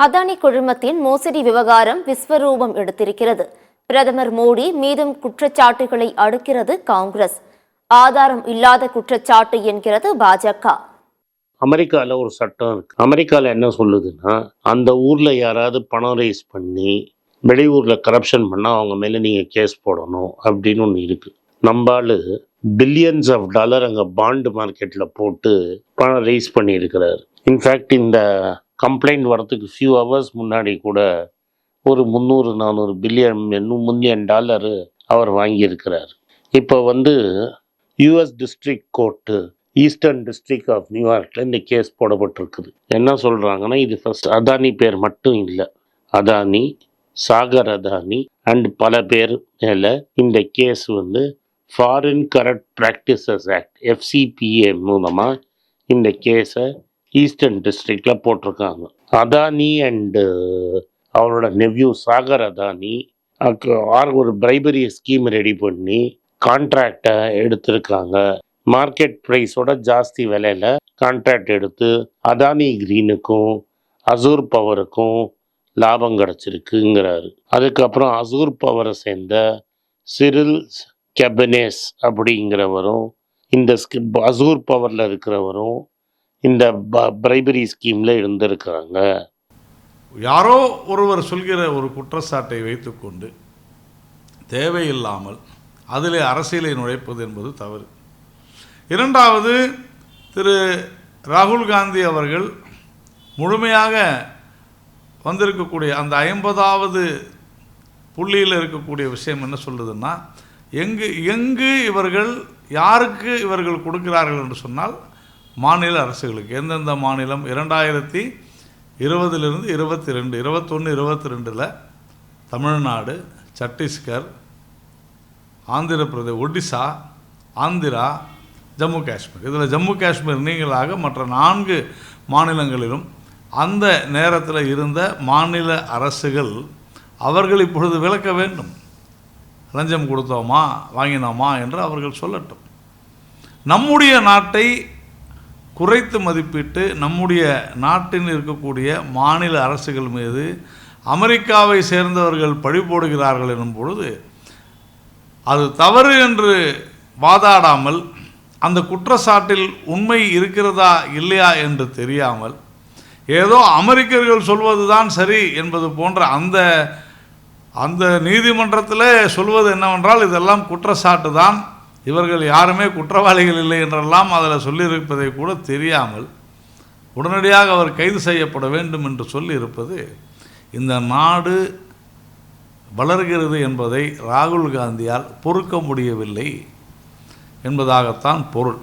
அதானி குழுமத்தின் மோசடி விவகாரம் விஸ்வரூபம் எடுத்திருக்கிறது. பிரதமர் மோடி மீதும் குற்றச்சாட்டுகளை அடுக்கிறது காங்கிரஸ். ஆதாரம் இல்லாத குற்றச்சாட்டு என்கிறது பாஜக. அமெரிக்காவில் ஒரு சட்டம் இருக்கு. அமெரிக்காவில் என்ன சொல்லுதுன்னா, அந்த ஊர்ல யாராவது பணம் ரைஸ் பண்ணி வெளியூர்ல கரப்ஷன் பண்ணா அவங்க மேல நீங்க கேஸ் போடணும் அப்படின்னு ஒன்று இருக்கு. நம்மால் பில்லியன்ஸ் ஆஃப் டாலர் அங்கே பாண்டு மார்க்கெட்ல போட்டு பணம் ரைஸ் பண்ணி இருக்கிறார். இன்ஃபேக்ட் இந்த கம்ப்ளைண்ட் வரத்துக்கு ஃபியூ ஹவர்ஸ் முன்னாடி கூட ஒரு 300-400 மில்லியன் டாலரு அவர் வாங்கியிருக்கிறார். இப்போ US district court Eastern District of நியூயார்க்கில் இந்த கேஸ் போடப்பட்டிருக்குது. என்ன சொல்கிறாங்கன்னா, இது ஃபர்ஸ்ட் அதானி பேர் மட்டும் இல்லை, அதானி, சாகர் அதானி அண்ட் பல பேர் மேலே இந்த case foreign corrupt practices act FCPA மூலமாக இந்த கேஸை ஈஸ்டர்ன் டிஸ்ட்ரிக்டில் போட்டிருக்காங்க. அதானி அண்டு அவரோட நெவ்யூ சாகர் அதானி ஒரு பிரைபரி ஸ்கீம் ரெடி பண்ணி கான்ட்ராக்டை எடுத்திருக்காங்க. மார்க்கெட் ப்ரைஸோட ஜாஸ்தி விலையில் கான்ட்ராக்ட் எடுத்து அதானி கிரீனுக்கும் அசூர் பவருக்கும் லாபம் கிடச்சிருக்குங்கிறாரு. அதுக்கப்புறம் அசூர் பவரை சேர்ந்த சிரில் கெபனேஸ் அப்படிங்கிறவரும் இந்த அசூர் பவரில் இருக்கிறவரும் இந்த பிரைபரி ஸ்கீமில் இருந்திருக்காங்க. யாரோ ஒருவர் சொல்கிற ஒரு குற்றச்சாட்டை வைத்துக்கொண்டு தேவையில்லாமல் அதிலே அரசியலை நுழைப்பது என்பது தவறு. இரண்டாவது, திரு ராகுல் காந்தி அவர்கள் முழுமையாக வந்திருக்கக்கூடிய அந்த 50வது புள்ளியில் இருக்கக்கூடிய விஷயம் என்ன சொல்லுதுன்னா, எங்கு இவர்கள் யாருக்கு இவர்கள் கொடுக்கிறார்கள் என்று சொன்னால் மாநில அரசுகளுக்கு. எந்தெந்த மாநிலம் 2020 22 21 22 தமிழ்நாடு, சத்தீஸ்கர், ஆந்திர பிரதேஷ், ஒடிசா, ஆந்திரா, ஜம்மு காஷ்மீர். இதில் ஜம்மு காஷ்மீர் நீங்களாக மற்ற 4 மாநிலங்களிலும் அந்த நேரத்தில் இருந்த மாநில அரசுகள் அவர்கள் இப்பொழுது விளக்க வேண்டும். லஞ்சம் கொடுத்தோமா வாங்கினோமா என்று அவர்கள் சொல்லட்டும். நம்முடைய நாட்டை குறைத்து மதிப்பிட்டு நம்முடைய நாட்டில் இருக்கக்கூடிய மாநில அரசுகள் மீது அமெரிக்காவை சேர்ந்தவர்கள் பழி போடுகிறார்கள் எனும் பொழுது அது தவறு என்று வாதாடாமல், அந்த குற்றச்சாட்டில் உண்மை இருக்கிறதா இல்லையா என்று தெரியாமல், ஏதோ அமெரிக்கர்கள் சொல்வது தான் சரி என்பது போன்ற அந்த நீதிமன்றத்தில் சொல்வது என்னவென்றால் இதெல்லாம் குற்றச்சாட்டு தான், இவர்கள் யாருமே குற்றவாளிகள் இல்லை என்றெல்லாம் அதில் சொல்லியிருப்பதை கூட தெரியாமல் உடனடியாக அவர் கைது செய்யப்பட வேண்டும் என்று சொல்லியிருப்பது இந்த நாடு வளர்கிறது என்பதை ராகுல் காந்தியால் பொறுக்க முடியவில்லை என்பதாகத்தான் பொருள்.